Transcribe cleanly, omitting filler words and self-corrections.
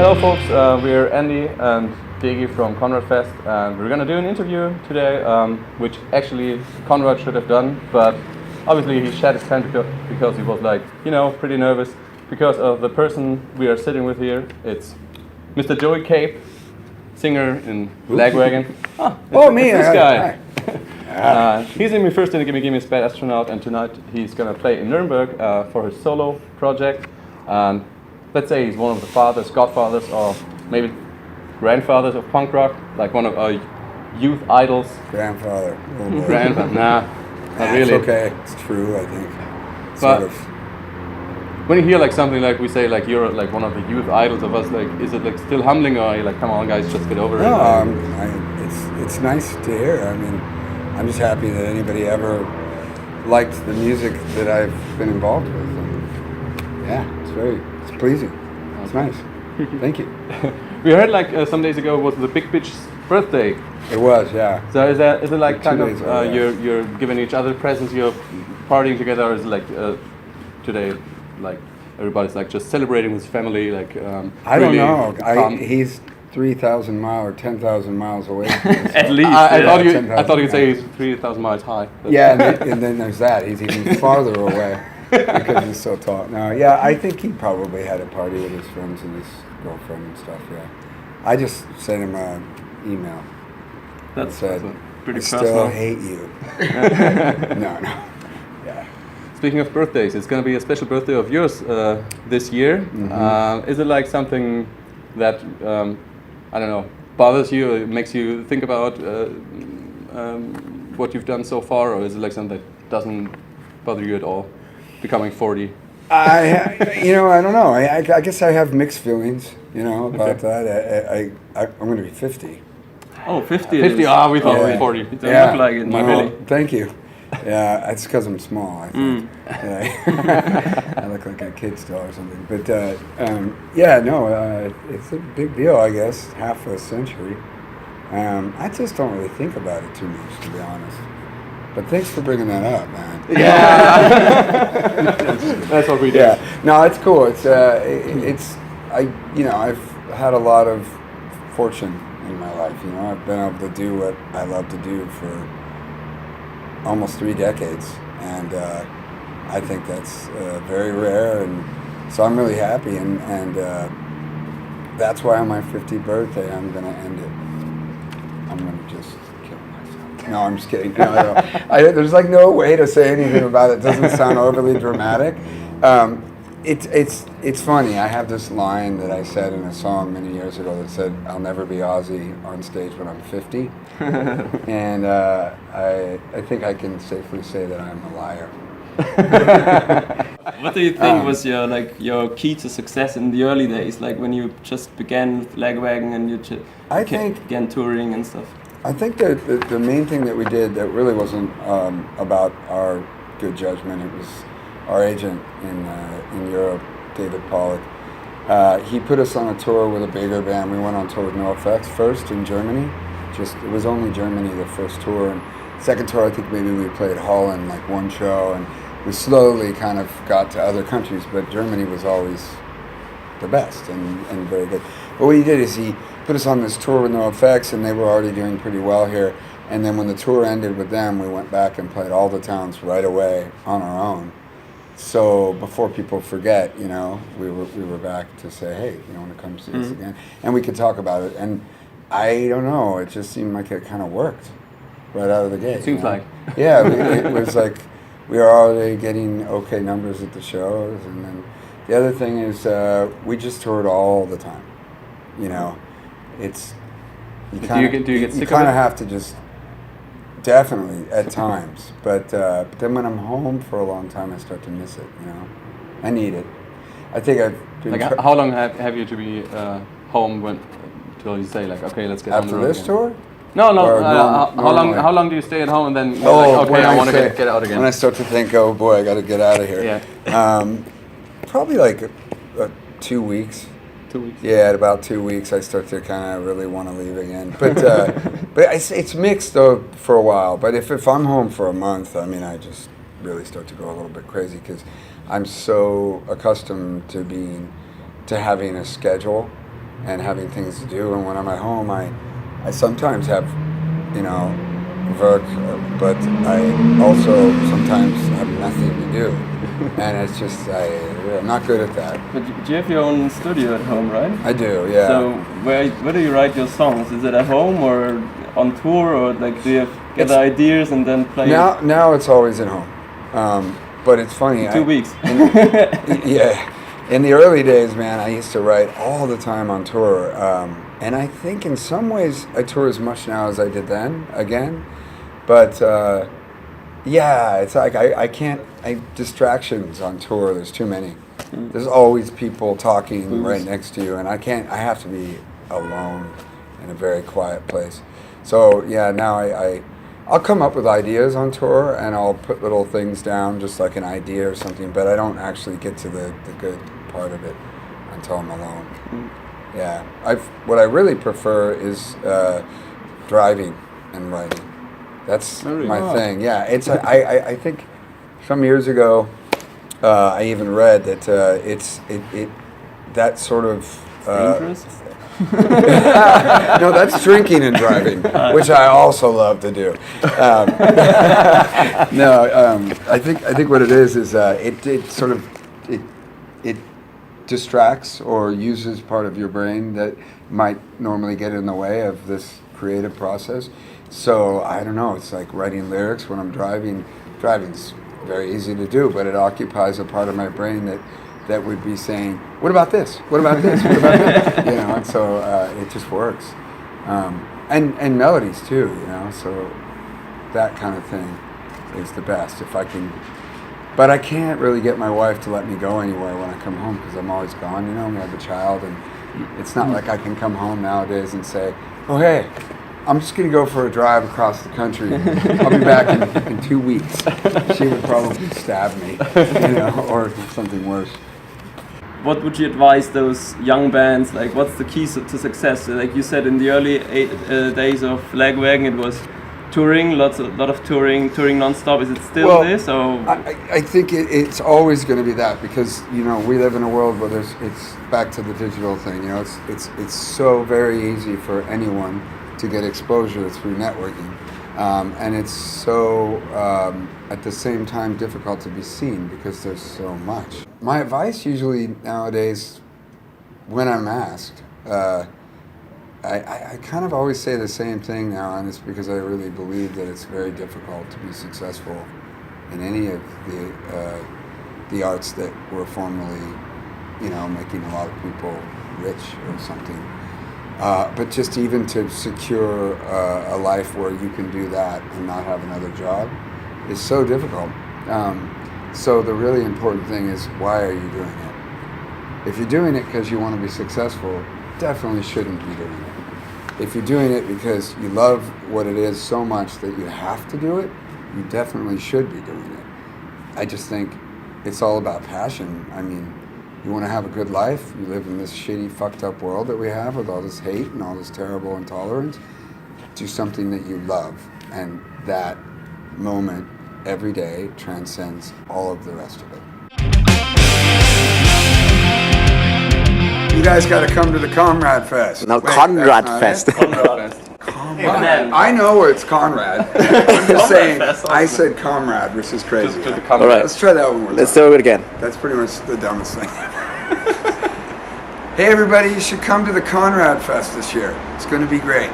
Hello folks, we're Andy and Degi from Conrad Fest, and we're gonna do an interview today, which actually Conrad should have done, but obviously he shat his pants because he was like, pretty nervous because of the person we are sitting with here. It's Mr. Joey Cape, singer in Lagwagon. Me! This guy. Hi. He's in me first in the Gimme Gimme Spad Astronaut, and tonight he's gonna play in Nuremberg for his solo project. And let's say he's one of the fathers, godfathers, or maybe grandfathers of punk rock, like one of our youth idols. Grandfather. Grandfather? Nah, not really. It's okay. It's true, I think. But Sort of. when you hear like something like we say, like you're like one of the youth idols of us, like is it like still humbling, or are you like, come on guys, just get over it? No, it's nice to hear. I mean, I'm just happy that anybody ever liked the music that I've been involved with. And yeah, it's pleasing. It's nice. Thank you. We heard like some days ago was the Big Bitch's birthday. It was, yeah. So is it like kind of ago, yeah. you're giving each other presents, you're partying together, or is it like today, like everybody's like just celebrating with family, like I don't really know. calm? He's 3,000 miles or 10,000 miles away from me. At least. I thought you'd say he's 3,000 miles high. Yeah, and then there's that. He's even farther away because he's so tall. No, yeah, I think he probably had a party with his friends and his girlfriend and stuff, yeah. I just sent him an email. That's said, pretty I personal. still hate you. No. Yeah. Speaking of birthdays, it's going to be a special birthday of yours this year. Mm-hmm. Is it like something that, I don't know, bothers you, or makes you think about what you've done so far, or is it like something that doesn't bother you at all, becoming 40? I don't know. I guess I have mixed feelings, about that. I'm going to be 50. Oh, 50. 50, we thought it was 40. It doesn't look like it. No, really. Thank you. Yeah, it's because I'm small, I think. Yeah. I look like a kid still or something. But, it's a big deal, I guess. Half a century. I just don't really think about it too much, to be honest. But thanks for bringing that up, man. Yeah. That's what we do. Yeah. No, it's cool. I've had a lot of fortune in my life. I've been able to do what I love to do for almost 3 decades, and I think that's very rare, and so I'm really happy, and that's why on my 50th birthday I'm going to end it. I'm going to just kill myself. No, I'm just kidding. No. There's like no way to say anything about it. It doesn't sound overly dramatic. It's funny. I have this line that I said in a song many years ago that said, "I'll never be Ozzy on stage when I'm 50," and I think I can safely say that I'm a liar. What do you think was your key to success in the early days, like when you just began with Lagwagon and you began touring and stuff? I think that the main thing that we did that really wasn't about our good judgment. It was our agent in Europe, David Pollock. He put us on a tour with a bigger band. We went on tour with NoFX first in Germany. It was only Germany the first tour, and second tour I think maybe we played Holland like one show, and we slowly kind of got to other countries, but Germany was always the best and very good. But what he did is he put us on this tour with NoFX, and they were already doing pretty well here. And then when the tour ended with them, we went back and played all the towns right away on our own. So before people forget, we were back to say, hey, you want to come see us again? And we could talk about it. And I don't know, it just seemed like it kind of worked right out of the gate. Seems like. Yeah, it was like we were already getting okay numbers at the shows. And then the other thing is we just toured all the time. It's you kind of have to just definitely at times, but then when I'm home for a long time, I start to miss it. I need it. I think I've been how long have you to be home until you say like, okay, let's get on the road after this tour? No. How long do you stay at home and then you're like, okay, I want to get out again? When I start to think, oh boy, I got to get out of here. Yeah. Probably like 2 weeks. 2 weeks. Yeah, at about 2 weeks, I start to kind of really want to leave again. But it's mixed though for a while. But if I'm home for a month, I mean, I just really start to go a little bit crazy because I'm so accustomed to having a schedule and having things to do. And when I'm at home, I sometimes have, you know, work, but I also sometimes have nothing to do. And it's just, I'm not good at that. But do you have your own studio at home, right? I do, yeah. So where do you write your songs? Is it at home or on tour, or like do you get ideas and then play? Now it's always at home. But it's funny. In 2 weeks. Yeah. In the early days, man, I used to write all the time on tour. And I think in some ways I tour as much now as I did then, again. But yeah, it's like distractions on tour, there's too many. There's always people talking right next to you, and I have to be alone in a very quiet place. So yeah, now I'll come up with ideas on tour, and I'll put little things down, just like an idea or something, but I don't actually get to the good part of it until I'm alone. Yeah, what I really prefer is driving and writing. That's my thing. Yeah, it's I think some years ago I even read that that sort of dangerous. No, that's drinking and driving, which I also love to do. I think what it is it sort of it distracts or uses part of your brain that might normally get in the way of this creative process. So I don't know, it's like writing lyrics when I'm driving. Driving's very easy to do, but it occupies a part of my brain that would be saying, what about this? What about this? What about this? You know, and so it just works. And melodies too, you know, so that kind of thing is the best if I can. But I can't really get my wife to let me go anywhere when I come home because I'm always gone, you know, we have a child, and it's not like I can come home nowadays and say, oh hey, I'm just going to go for a drive across the country. I'll be back in 2 weeks. She would probably stab me, you know, or something worse. What would you advise those young bands? Like, what's the keys to success? Like you said, in the early days of Lagwagon, it was touring, lot of touring non-stop. Is it still this? Or? I think it's always going to be that, because you know we live in a world where it's back to the digital thing. You know, it's so very easy for anyone to get exposure through networking, and it's so at the same time difficult to be seen because there's so much. My advice usually nowadays, when I'm asked, I kind of always say the same thing now, and it's because I really believe that it's very difficult to be successful in any of the arts that were formerly, you know, making a lot of people rich or something. But just even to secure a life where you can do that and not have another job is so difficult. So the really important thing is, why are you doing it? If you're doing it because you want to be successful, definitely shouldn't be doing it. If you're doing it because you love what it is so much that you have to do it, you definitely should be doing it. I just think it's all about passion. I mean, you want to have a good life, you live in this shitty, fucked up world that we have with all this hate and all this terrible intolerance, do something that you love. And that moment every day transcends all of the rest of it. You guys got to come to the Comrade Fest. No, Conrad Fest. Conrad. I know it's Conrad. I'm just saying, I said Comrade, which is crazy. All right. Let's try that one more time. Let's do it again. That's pretty much the dumbest thing ever. Hey everybody, you should come to the Conrad Fest this year. It's going to be great.